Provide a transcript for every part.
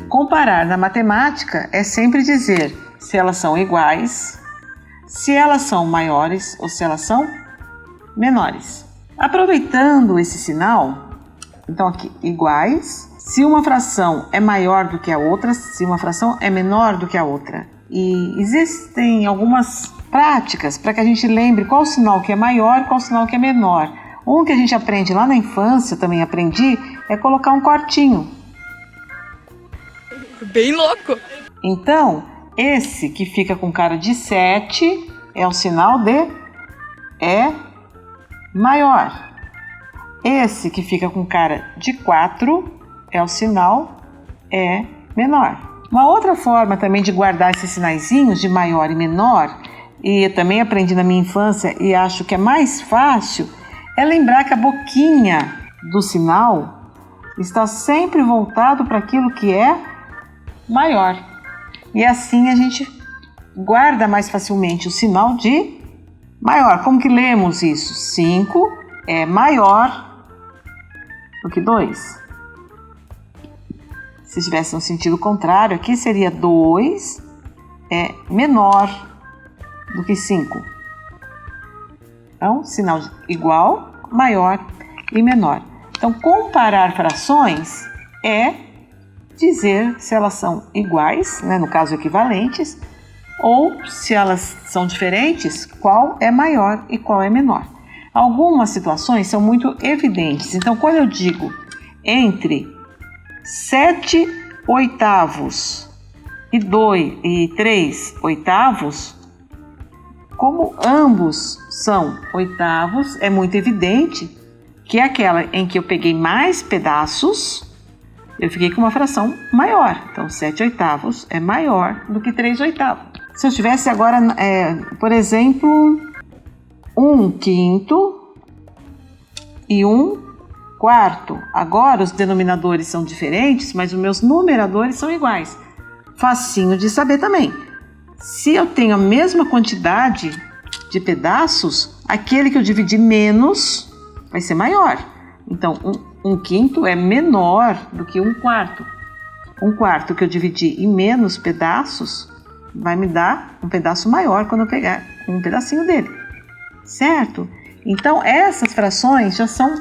Comparar na matemática é sempre dizer se elas são iguais, se elas são maiores ou se elas são menores. Aproveitando esse sinal, então aqui, iguais, se uma fração é maior do que a outra, se uma fração é menor do que a outra. E existem algumas práticas para que a gente lembre qual sinal que é maior e qual sinal que é menor. Um que a gente aprende lá na infância, também aprendi, é colocar um cortinho. Bem louco! Então, esse que fica com cara de 7 é o sinal de é maior. Esse que fica com cara de 4 é o sinal é menor. Uma outra forma também de guardar esses sinaizinhos de maior e menor, e eu também aprendi na minha infância e acho que é mais fácil, é lembrar que a boquinha do sinal está sempre voltado para aquilo que é maior. E assim a gente guarda mais facilmente o sinal de maior. Como que lemos isso? 5 é maior do que 2. Se tivesse um sentido contrário, aqui seria 2 é menor do que 5. Então, sinal igual, maior e menor. Então, comparar frações é dizer se elas são iguais, né, no caso equivalentes, ou se elas são diferentes, qual é maior e qual é menor. Algumas situações são muito evidentes. Então, quando eu digo entre 7 oitavos e 3 oitavos, como ambos são oitavos, é muito evidente que é aquela em que eu peguei mais pedaços, eu fiquei com uma fração maior. Então, 7 oitavos é maior do que 3 oitavos. Se eu tivesse agora, por exemplo, 1/5 e 1/4. Agora os denominadores são diferentes, mas os meus numeradores são iguais. Facinho de saber também. Se eu tenho a mesma quantidade de pedaços, aquele que eu dividi menos vai ser maior. Então, 1/5 é menor do que 1/4. 1/4 que eu dividi em menos pedaços vai me dar um pedaço maior quando eu pegar um pedacinho dele. Certo? Então, essas frações já são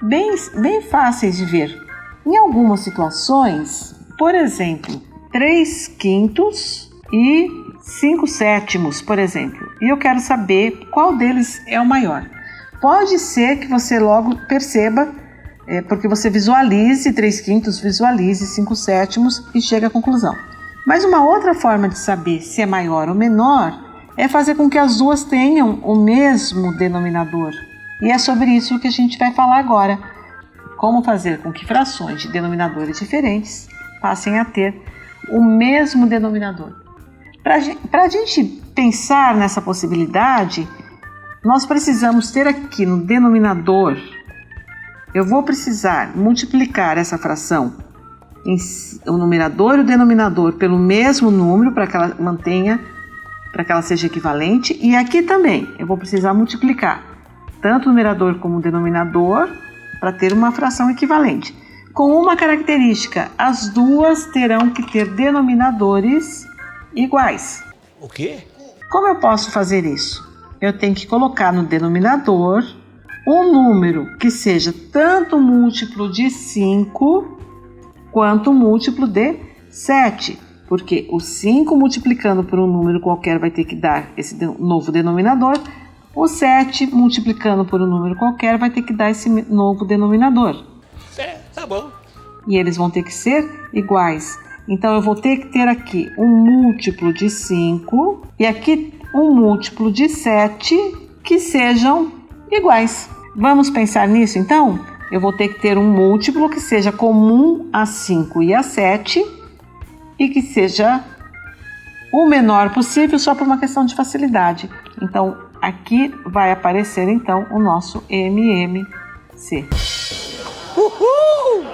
bem fáceis de ver. Em algumas situações, por exemplo, 3/5 e 5/7, por exemplo, e eu quero saber qual deles é o maior. Pode ser que você logo perceba, porque você visualize 3/5, visualize 5/7 e chegue à conclusão. Mas uma outra forma de saber se é maior ou menor é fazer com que as duas tenham o mesmo denominador. E é sobre isso que a gente vai falar agora. Como fazer com que frações de denominadores diferentes passem a ter o mesmo denominador. Para a gente pensar nessa possibilidade, nós precisamos ter aqui no denominador, eu vou precisar multiplicar essa fração, o numerador e o denominador, pelo mesmo número para que ela mantenha, para que ela seja equivalente. E aqui também eu vou precisar multiplicar tanto o numerador como o denominador para ter uma fração equivalente. Com uma característica, as duas terão que ter denominadores iguais. O quê? Como eu posso fazer isso? Eu tenho que colocar no denominador um número que seja tanto múltiplo de 5 quanto múltiplo de 7, porque o 5 multiplicando por um número qualquer vai ter que dar esse novo denominador, o 7 multiplicando por um número qualquer vai ter que dar esse novo denominador. Tá bom. E eles vão ter que ser iguais. Então eu vou ter que ter aqui um múltiplo de 5 e aqui um múltiplo de 7 que sejam iguais. Vamos pensar nisso então? Eu vou ter que ter um múltiplo que seja comum a 5 e a 7 e que seja o menor possível só por uma questão de facilidade. Então, aqui vai aparecer então o nosso MMC. Uhul!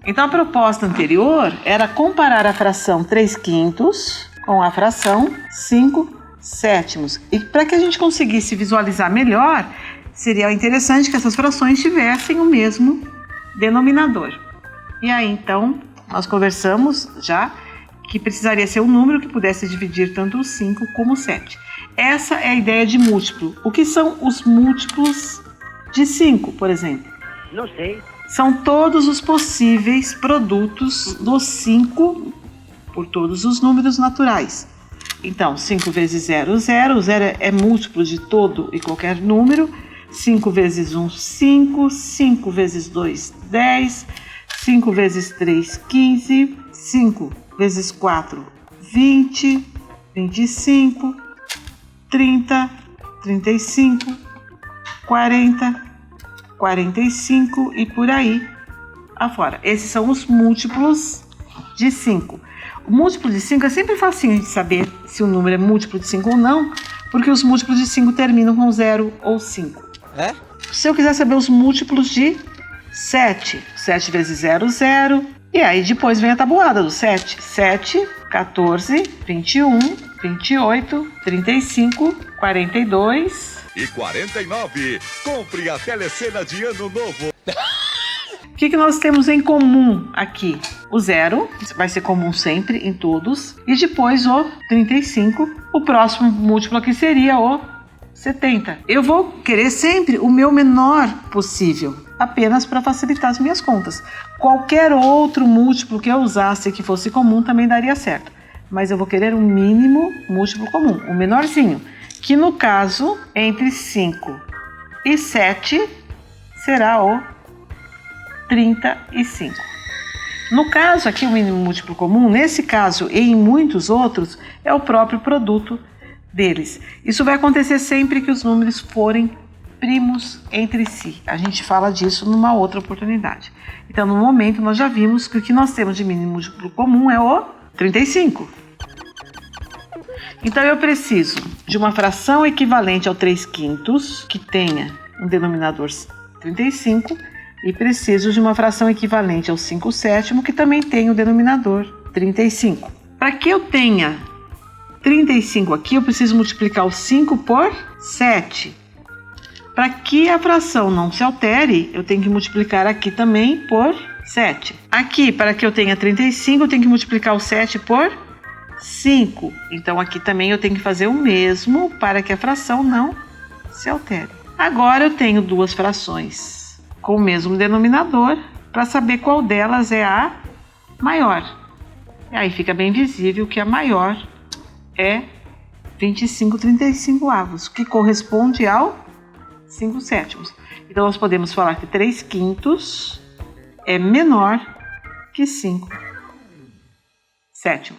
Então, a proposta anterior era comparar a fração 3/5 com a fração 5/7. E para que a gente conseguisse visualizar melhor, seria interessante que essas frações tivessem o mesmo denominador. E aí, então, nós conversamos já que precisaria ser um número que pudesse dividir tanto o 5 como o 7. Essa é a ideia de múltiplo. O que são os múltiplos de 5, por exemplo? Não sei. São todos os possíveis produtos do 5 por todos os números naturais. Então, 5 vezes 0, 0. O 0 é múltiplo de todo e qualquer número. 5 vezes 1, 5. 5 vezes 2, 10. 5 vezes 3, 15. 5 vezes 4, 20. 25. 30. 35. 40. 45 e por aí afora. Esses são os múltiplos de 5. O múltiplo de 5 é sempre facinho de saber se o número é múltiplo de 5 ou não, porque os múltiplos de 5 terminam com 0 ou 5. É? Se eu quiser saber os múltiplos de 7, 7 vezes 0, 0. E aí depois vem a tabuada do 7. 7, 14, 21, 28, 35, 42... E 49, compre a telecena de Ano Novo. O que nós temos em comum aqui? O 0 vai ser comum sempre em todos. E depois o 35. O próximo múltiplo aqui seria o 70. Eu vou querer sempre o meu menor possível, apenas para facilitar as minhas contas. Qualquer outro múltiplo que eu usasse que fosse comum também daria certo. Mas eu vou querer um mínimo múltiplo comum, o menorzinho. Que no caso, entre 5 e 7, será o 35. No caso aqui, o mínimo múltiplo comum, nesse caso e em muitos outros, é o próprio produto deles. Isso vai acontecer sempre que os números forem primos entre si. A gente fala disso numa outra oportunidade. Então, no momento, nós já vimos que o que nós temos de mínimo múltiplo comum é o 35. Então, eu preciso de uma fração equivalente ao 3/5, que tenha um denominador 35, e preciso de uma fração equivalente ao 5/7, que também tenha o denominador 35. Para que eu tenha 35 aqui, eu preciso multiplicar o 5 por 7. Para que a fração não se altere, eu tenho que multiplicar aqui também por 7. Aqui, para que eu tenha 35, eu tenho que multiplicar o 7 por 5. Então, aqui também eu tenho que fazer o mesmo para que a fração não se altere. Agora, eu tenho duas frações com o mesmo denominador para saber qual delas é a maior. E aí fica bem visível que a maior é 25/35, que corresponde ao 5/7. Então, nós podemos falar que 3/5 é menor que 5/7.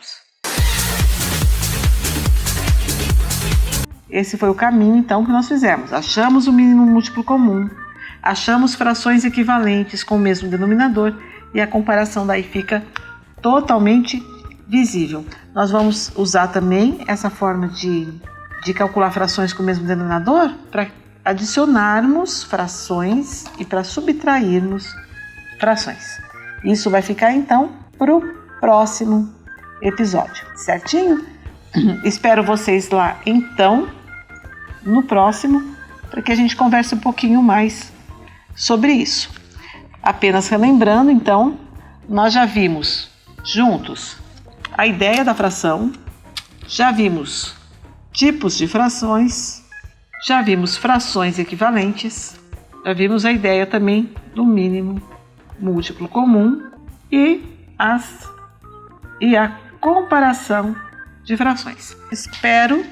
Esse foi o caminho, então, que nós fizemos. Achamos o mínimo múltiplo comum, achamos frações equivalentes com o mesmo denominador e a comparação daí fica totalmente visível. Nós vamos usar também essa forma de calcular frações com o mesmo denominador para adicionarmos frações e para subtrairmos frações. Isso vai ficar, então, para o próximo episódio, certinho? Espero vocês lá, então, no próximo, para que a gente converse um pouquinho mais sobre isso. Apenas relembrando, então, nós já vimos juntos a ideia da fração, já vimos tipos de frações, já vimos frações equivalentes, já vimos a ideia também do mínimo múltiplo comum e a comparação de frações. Espero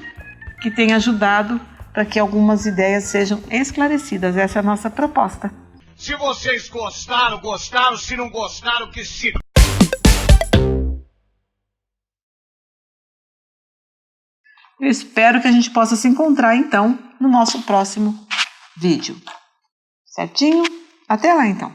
que tenha ajudado para que algumas ideias sejam esclarecidas. Essa é a nossa proposta. Se vocês gostaram, gostaram. Se não gostaram, que se... Eu espero que a gente possa se encontrar, então, no nosso próximo vídeo. Certinho? Até lá, então!